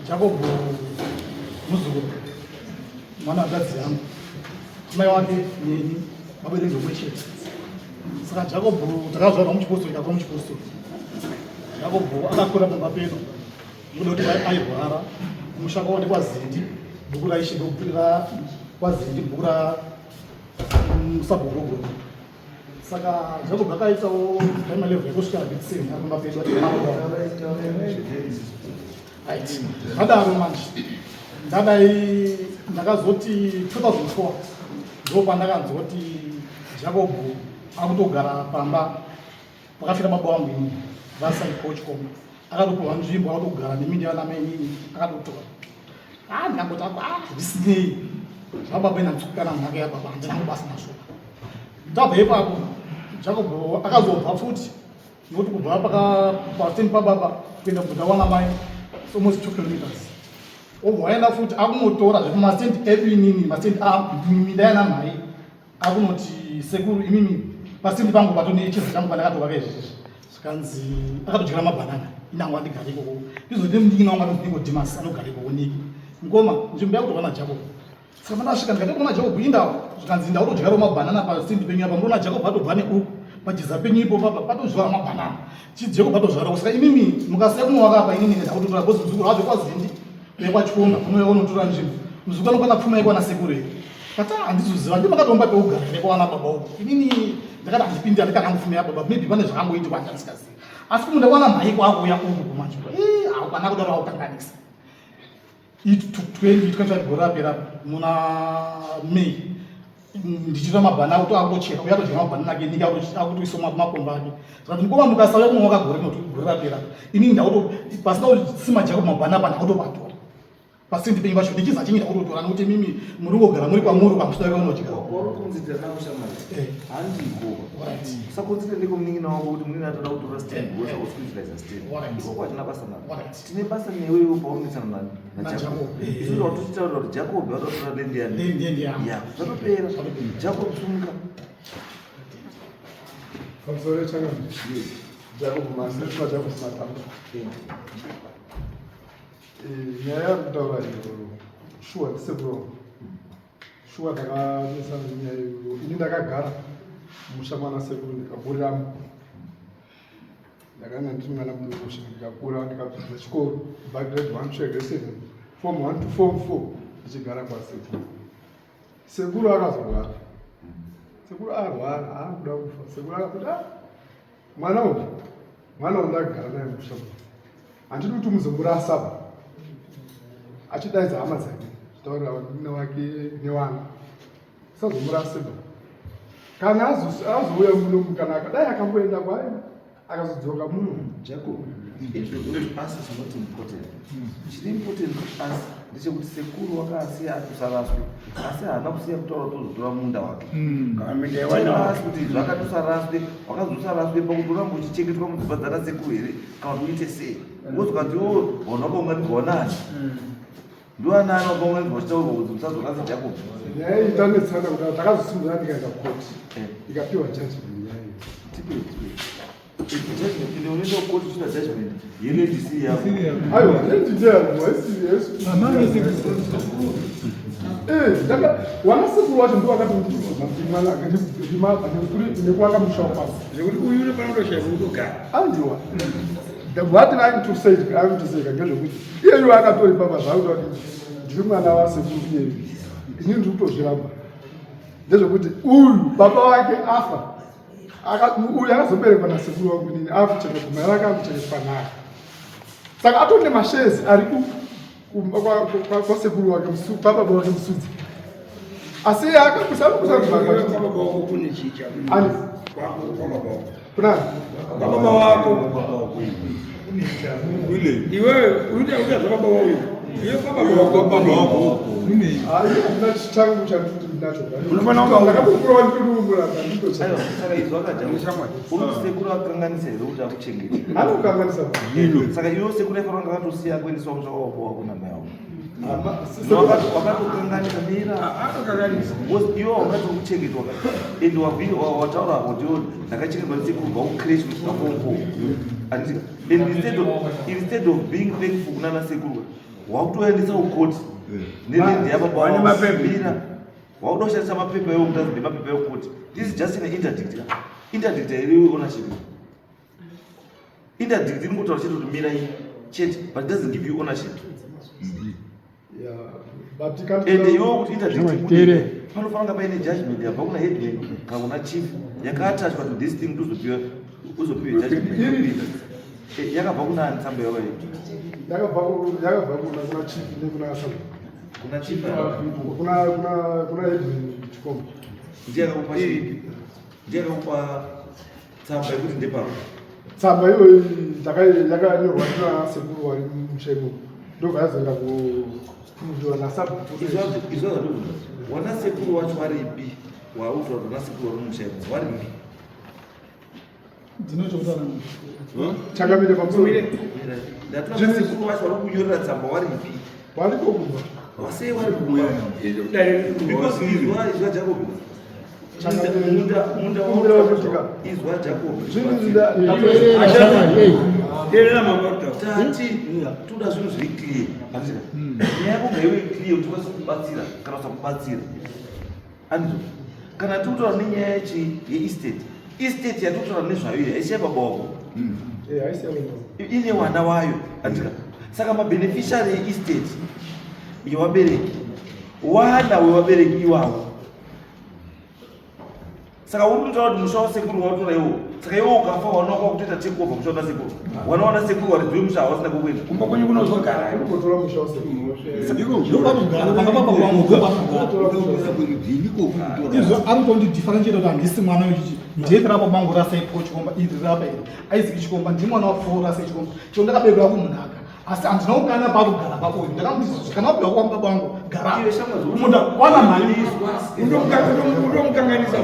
Jacob muzukuru mwana wakadzi yangu mai wake neni vabereki vomwechete. Saka Jacob takazvarwa muchipostori takura muchipostori. Jacob akakura pamba pedu nekuda kuti airwara mushaka wake kwazindi bhuku raishe ndokupirira kwazindi bhuku ramusabhorogo. Saka Jacob akaitawo primary level yekusvika bitseni apamba pedu zvadaro manje ndadai ndakazoti 2004 ndopandakanzoti Jacob akutogara pamba pakafira baba wangu ini vasai coach kom akatopiwa nzvimbo akatogara nemindi yana mainini akatotora ndakangoti zvisinei zvababa inatsikana nhaka yababa handinangu basa mashoka. Tabva ipapo Jacob akazobva futi nokuti kubva pateni pababa kuenda kuguta wana mai almost 2 kilometers. Waenda futi akunotora zvekumastendi evinini mastendi minda yana mhai akunoti sekuru imimi pastendi pangu patone chizi changu pandakatovaka izvezvi zvikanzi akatodyira mabhanana inangu andigare ikoko izoti mudikina wangu anodhimas anogara ikoko niki ngoma nzvimbo yakutova naJacob. Saka pandasvika ndikati kuona Jacob indawo zvikanzi ndakutodyirawo mabhanana pastendi penyu apa ndinoona Jacob atobva neuku pajiza penyu ipo papa patozvara mabhanana chiJacob atozvara. Saka imimi mukasiya kunovaka apa inini ndakutotora bosi muzukuru wacho kwazindi kwachikoma unouya unotora nzvimbo muzukuru anokwana pfuma ikwana sekuru here kata handizoziva ndimakatomba peugara nekwana baba uko inini ndakati handipindi andikana ngufuma yababa maybe pane zvakangoitikwa handisikazivi asi kumunda kwana mhai kwakuya uku kumanzvimbo haukwana kudaro aukanganisa. It took 25 gore rapera muna May ndichita mabhana akuti akutochera uya todyira mabhana ake niki akutoisa makomba ake saka mukoma mukasauya kunoka gore gore rapera inini ndakuto pasina kusima Jacob mabhana apa ndakutopatora pastendi penyu pacho ndichiza chinyita kutotora nokuti mimi muri kugara muri kwamuri kwamuswaka unodyira sakonzita ndikomunin'ina wangu kuti munini atoda kutora stand wosa usikuitiriza stand iko kwatina basa naro tine basa newewo paunetsana naJacob isu watochitaura kuti Jacob watotora dendi yani zvatopera Jacob sumuka pamusoro changa Jacob masirikwa Jacob matamba nyaya yakutaura iyo shuwa ndisekuro shuwa ndakamisana nyaya iyo ini ndakagara mushamana sekuru ndikaburiramo ndakanga ndiri mwana mudokusha ndikakura ndikabvisa chikoro bagrade 1 grade 7 form 1 to form 4 ndichigara kwasekuru. Sekuru akazorwara sekuru arwara akuda kufa sekuru akakuti mwana uyu ndakagara naye mushamana handidi kuti muzomurasaba achidaidza hama dzake chitaurira vanina wake newana sazomuraseba kana azouya muno kana akadai akamboenda kwaye akazodzoka muno. Jacob us is not important. Chiri important to us ndechekuti sekuru wakasiya atusaraswe asi haana kusiya kutaura tozotora munda wake kuti zvakatusaraswe wakazosaraswe pakuti uramba uchichengetwa mudzimba dzana sekuru here kana kuti uite sei wozokati hona wakaunganidzwa nani ndoanani wakaunganidzwa chitaurwa kuti musazokasi Jacob nyaya itanetsana kuti takazosimbira ndikaenda kukoti ikapiwa judgment nyaya wanasekuru wacho ndo akatondinekuaka mushawo pasi andiwa what I'm to say ngezvekuti iyeyo akatori papa zvakuta kuti ndiri mwana wasekuru iyeyo ini ndiri kutozviramba ndezvekuti uyu baba wake afa uyu akazoberekwa nasekuru wangu nini akuchekeguma yake akuchekekwa naye saka atonde mashezi ari kwasekuru wake baba wake Musudzi asi iwewe unoita baba wauyu Hakuna changu cha mtu ninacho. Unaona ndakakukura ndikurumbura ndiko ayo cha. saka izwa kajamushamwa unosekura kanganise ruta kuchengeta Anokanganisa. saka iwo sekura faranga katosiya kuendeswa kuchakawapowa kuna mayawo wakatokanganisa mira iwo ungati kuchengetwa ende wataura kuti ndakachengetwa ndisekurwa ukreshi kusvika pompo instead of being thankful kunana sekurwa wakutoendesa ukoti nenendeyababamira wakuda kushandisa mapepa ewokuti mapepa ekoti this is just an interdict interdict iri ownership interdict iri ngotaura chete kuti mira chete but it doesn't give you ownership ende iwo kuti interdict panofanira paine judgment yabva kuna headman kana kuna chief yakaattachwa to this thing uzopiwe judgment yakabva kuna tsamba yavo yakabva kuna chief nekuna asaba kuna chief kuna headman chikomba ndiyakakupa tsamba yekuti ndeparo tsamba iyo yakanyorwa ndina sekuru wari mushemo ndobva yazoenda kudiwa nasaba izvozvo wana sekuru wacho waripi wautaura kuti wana sekuru wari mushemo waripi chakamire pamusoro ndatina sekuru wacho wari kunyorera tsamba waripi wariko kumba wasei wari kumwe because izwa jacob munda izwa jacob tati toda zvinhu zviri clear andika nyaya yako ngaive clear kuti ukwanise kubatsira kana usakubatsira andizvo kana tikutora nenyaya yeestate yatikutora nezvayo haisiya baba wako ine wana wayo andika saka mabeneficiary eestate yevabereki wana wevabereki iwavo saka uri kutaura kuti musha wasekuru wautora iwo saka iwo ukafa wanaokwa kutoita takeover musha wana sekuru wanawana sekuru waridziwe musha wasina kukwenda kumba kwenye kunozogara unotora musha wasekuru izvo arikutondidifferentiate kuti handisi mwana wechichi ndetirapa mangu rasaipo chikomba iri rapa iri aiziki chikomba ndi mwana wapfuura rasai chikomba chio ndakaberwa kumunhaka asi handina kukana pakugara papo ndakamuti kana wabva kwamba bangu gara munda wana mali undomukanganisa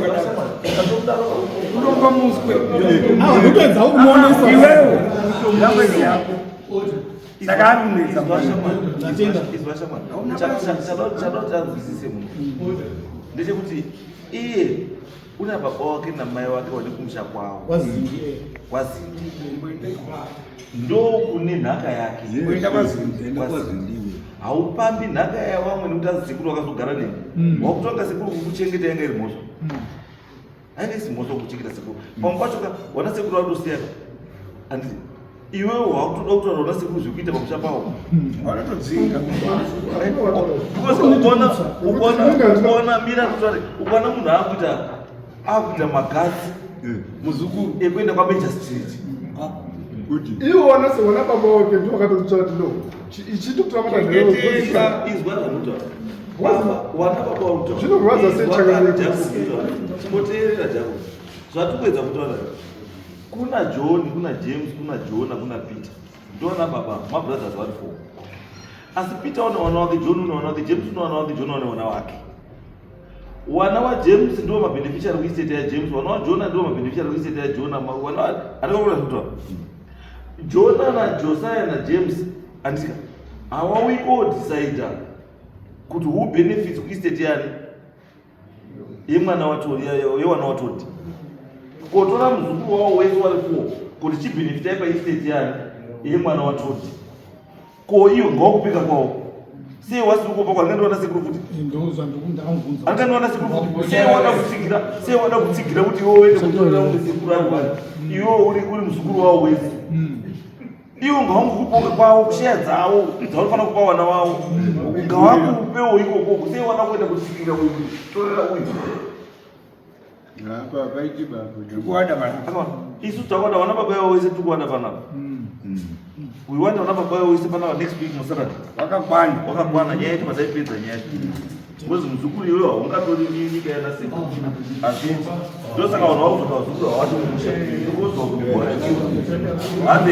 undomba muswe ndotoedza kumuonesa iwewe language yako saka arinetsa chadautanzwisise munhu ndechekuti iye una baba wake namai wake wade kumusha kwavo kwazingi ndo kune nhaka yake haupambi nhaka yavamwe nekuti azi sekuru wakazogara neni wakutonga sekuru kukuchengeta yanga iri mhosva ainge isi mhosva kukuchengeta sekuru pamwe pachoka wana sekuru vatosiyaka handiti iwewe wakutoda kutaura wana sekuru zvekuita pamusha pavo wanatodzinga ukaona mira kutare ukaona munhu akuita magazi muzukuru ekuenda kwameja street iwo wana baba wake ndio wakatotsva kuti no ichitotora izwa zvamuta wana baba wauta zvinorwadza chimboteerera jako zvatikuedza kutaura kuna john kuna james kuna jona kuna peter ndona baba mabrothers vari 4 asi peter une wana wake john une wana wake james une wana wake john une wana wake wana wajames ndiwo mabeneficiary kuistate yajames wana wajona ndiwo mabeneficiary kuistate yajona andikakura zvakutaura jona najosiah najames andika hawawikoodecida kuti who benefits kuistate yani yewana watodi kotora muzukuru wavo wese wari 4 kuti chibenefitai paistate yani yemwana watodi ko iyo ngawakupika kwavo sei wasiri kupa kwangandiwana sekuru kuti angandiwana sekuru kuti sei wada kutsigira kuti iwo wende kutorera umwe sekuru ari wani iwo uri muzukuru wavo wese iwo ngawangukuponga kwavo kusheya dzavo dzaunofana kupa wana wavo ngawakupewo ikokoko sei wada kuenda kutsigira uyu torera uyu isu takwada wana baba yavo wese tikuwanda panapa kuiwanda wana baba yavo wese panapa next week musarati wakakwana nyaya yetu madaipedza nyaya yetu kwezi muzukuru iweyo haungatori nyika yana seku azvinzi ndosaka vanhu vauzoka vazukuru hawati mumusha kozwa kuti hande